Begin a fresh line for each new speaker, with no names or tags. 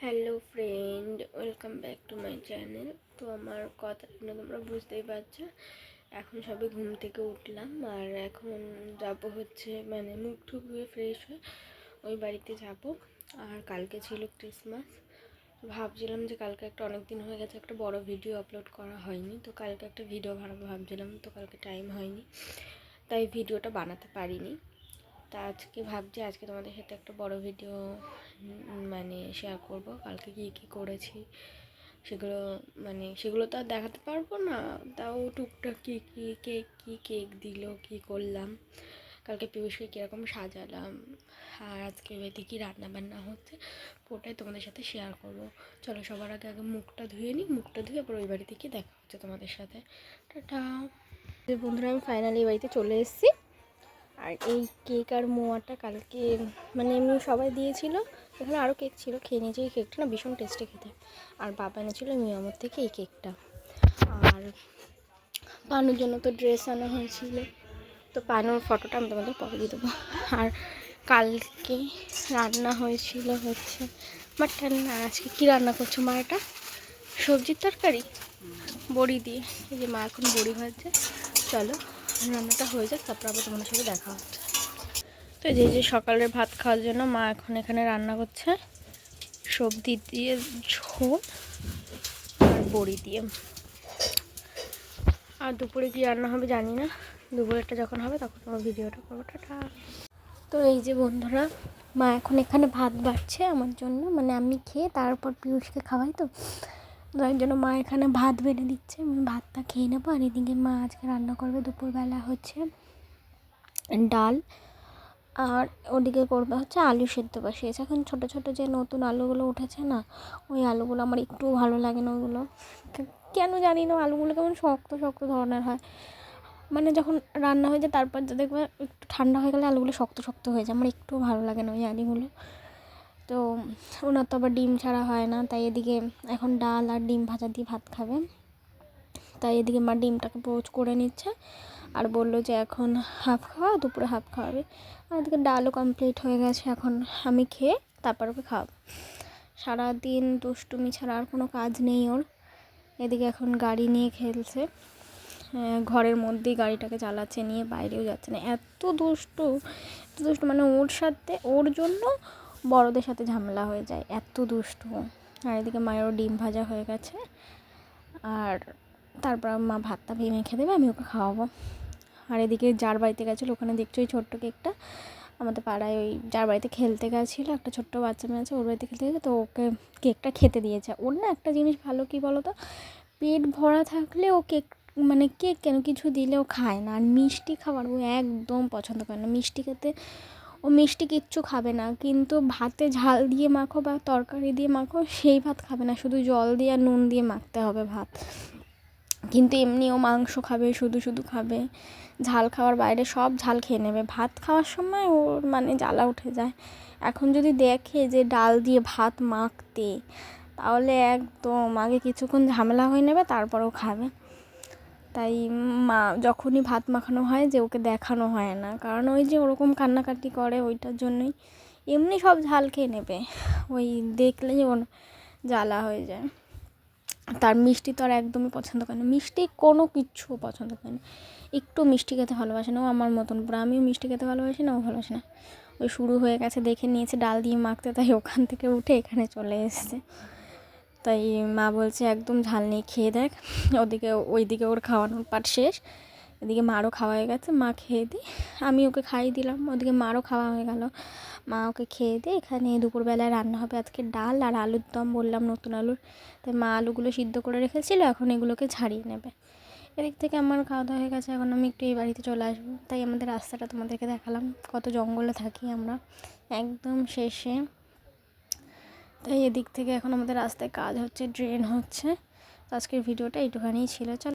Hello friend, welcome back to my channel. তো আমার কথা শুনে তোমরা বুঝতেই পারছো, এখন সবে ঘুম থেকে উঠলাম আর এখন যাব হচ্ছে মুখ টুক ধুয়ে ফ্রেশ হয়ে ওই বাড়িতে যাব। আর কালকে ছিল ক্রিসমাস, ভাবছিলাম যে কালকে অনেক দিন হয়ে গেছে একটা বড় ভিডিও আপলোড করা হয়নি, তো কালকে একটা ভিডিও বানাবো ভাবছিলাম, তো কালকে টাইম হয়নি তাই ভিডিওটা বানাতে পারিনি। তা আজকে ভাবছি আজকে তোমাদের সাথে একটা বড় ভিডিও শেয়ার করব। কালকে কী করেছি সেগুলো তো আর দেখাতে পারবো না, তাও টুকটাক কী কেক দিল, কী করলাম, কালকে পিউষকে কীরকম সাজালাম, আর আজকে বাড়িতে কী রান্নাবান্না হচ্ছে ওটাই তোমাদের সাথে শেয়ার করব। চলো সবার আগে মুখটা ধুয়ে নিই, মুখটা ধুয়ে আবার ওই বাড়িতে গিয়ে দেখা হচ্ছে তোমাদের সাথে। টাটা। বন্ধুরা, আমি ফাইনালি এই বাড়িতে চলে এসেছি। আর এই কেক আর মোয়াটা কালকে এমনি সবাই দিয়েছিল, এখানে আরও কেক ছিল, খেয়ে নিয়েছি। এই কেকটা না ভীষণ টেস্টি খেতে। আর বাবা এনেছিল মিয়ামর থেকে এই কেকটা। আর পানুর জন্য তো ড্রেস আনা হয়েছিল, তো পানুর ফটোটা আমি তোমাদের পরে দিয়ে দেবো। আর কালকে রান্না হয়েছিল হচ্ছে মাটন। আর আজকে কী রান্না করছো মা? এটা সবজির তরকারি বড়ি দিয়ে। এই যে মা এখন বড়ি ভাজছে। চলো রান্নাটা হয়ে যাক, তারপর আবার তোমাদের সাথে দেখা হচ্ছে। তো যে সকালের ভাত খাওয়ার জন্য মা এখন এখানে রান্না করছে সবজি দিয়ে ঝোল আর বড়ি দিয়ে। আর দুপুরে কি রান্না হবে জানি না, দুপুরেরটা যখন হবে তখন আমার ভিডিওটা করবো। টাটা। তো এই যে বন্ধুরা, মা এখন এখানে ভাত বাড়ছে আমার জন্য, আমি খেয়ে তারপর পিয়ুষকে খাওয়াই, তো তার জন্য মা এখানে ভাত বেড়ে দিচ্ছে। আমি ভাতটা খেয়ে নেবো। আর এদিকে মা আজকে রান্না করবে দুপুরবেলা হচ্ছে ডাল, আর ওদিকে করবে হচ্ছে আলু সেদ্ধ বসিয়েছে। এখন ছোটো ছোটো যে নতুন আলুগুলো উঠেছে না, ওই আলুগুলো আমার একটু ভালো লাগে না। ওগুলো কেন জানি না, আলুগুলো কেমন শক্ত শক্ত ধরনের হয়। যখন রান্না হয়ে যায় তারপর দেখবে একটু ঠান্ডা হয়ে গেলে আলুগুলো শক্ত শক্ত হয়ে যায়, আমার একটু ভালো লাগে না ওই আলুগুলো। তো ওনার তো আবার ডিম ছাড়া হয় না, তাই এদিকে এখন ডাল আর ডিম ভাজা দিয়ে ভাত খাবে। তাই এদিকে মা ডিমটাকে পোচ করে নিচ্ছে আর বললো যে এখন হাফ খাওয়া, দুপুরে হাফ খাওয়াবে। আর এদিকে ডালও কমপ্লিট হয়ে গেছে, এখন আমি খেয়ে তারপর ওকে খাওয়াবো। সারাদিন দুষ্টুমি ছাড়া আর কোনো কাজ নেই ওর। এদিকে এখন গাড়ি নিয়ে খেলছে, ঘরের মধ্যেই গাড়িটাকে চালাচ্ছে, নিয়ে বাইরেও যাচ্ছে না। এত দুষ্টু ওর সাথে, ওর জন্য বড়দের সাথে ঝামেলা হয়ে যায়, এত দুষ্টু। আর এদিকে মায়েরও ডিম ভাজা হয়ে গেছে, আর তারপর মা ভাতটা ভেঙে মেখে দেবে, আমি ওকে খাওয়াবো। আর এদিকে যার বাড়িতে গেছিলো, ওখানে দেখছো ওই ছোট্ট কেকটা, আমাদের পাড়ায় ওই যার বাড়িতে খেলতে গেছিলো একটা ছোট্ট বাচ্চা মেয়ে আছে, ওর বাড়িতে খেলতে গেছে, তো ওকে কেকটা খেতে দিয়েছে। ওর না একটা জিনিস ভালো, কি বলো তো, পেট ভরা থাকলে ও কেক কেক কেন কিছু দিলেও খায় না। আর মিষ্টি খাবার ও একদম পছন্দ করে না, মিষ্টি খেতে ও মিষ্টি কিচ্ছু খাবে না। কিন্তু ভাতে ঝাল দিয়ে মাখো বা তরকারি দিয়ে মাখো, সেই ভাত খাবে না, শুধু জল দিয়ে আর নুন দিয়ে মাখতে হবে ভাত। কিন্তু এমনিও মাংস খাবে, শুধু শুধু খাবে, ঝাল খাওয়ার বাইরে সব ঝাল খেয়ে নেবে। ভাত খাওয়ার সময় ওর জ্বালা উঠে যায়। এখন যদি দেখে যে ডাল দিয়ে ভাত মাখতে, তাহলে একদম আগে কিছুক্ষণ ঝামেলা হয়ে নেবে, তারপরেও খাবে। তাই মা যখনই ভাত মাখানো হয় যে ওকে দেখানো হয় না, কারণ ওই যে ওরকম কান্নাকাটি করে, ওইটার জন্যই। এমনি সব ঝাল খেয়ে নেবে, ওই দেখলেই ওর জ্বালা হয়ে যায়। তার মিষ্টি তো আর একদমই পছন্দ করে না, মিষ্টি কোনো কিচ্ছু পছন্দ করে না, একটু মিষ্টি খেতে ভালোবাসে না। ও আমার মতন পুরো, আমিও মিষ্টি খেতে ভালোবাসি না, ও ভালোবাসে না। ওই শুরু হয়ে গেছে, দেখে নিয়েছে ডাল দিয়ে মাখতে, তাই ওখান থেকে উঠে এখানে চলে এসছে। তাই মা বলছে একদম ঝাল নেই, খেয়ে দেখ। ওইদিকে ওর খাওয়ানোর পাট শেষ, এদিকে মারও খাওয়া হয়ে গেছে। মা খেয়ে দিই, আমি ওকে খাইয়ে দিলাম, ওদিকে মারও খাওয়া হয়ে গেল। মা ওকে খেয়ে দিয়ে এখানে দুপুরবেলায় রান্না হবে আজকে ডাল আর আলুর দম, বললাম নতুন আলুর। তাই মা আলুগুলো সিদ্ধ করে রেখেছিল, এখন এগুলোকে ছাড়িয়ে নেবে। এদিক থেকে আমার খাওয়া দাওয়া হয়ে গেছে, এখন আমি একটু এই বাড়িতে চলে আসবো। তাই আমাদের রাস্তাটা তোমাদেরকে দেখালাম, কত জঙ্গলে থাকি আমরা, একদম শেষে। তাই এদিক থেকে এখন আমাদের রাস্তায় কাজ হচ্ছে, ড্রেন হচ্ছে। তো আজকের ভিডিওটা এইটুখানিই ছিল। চলো।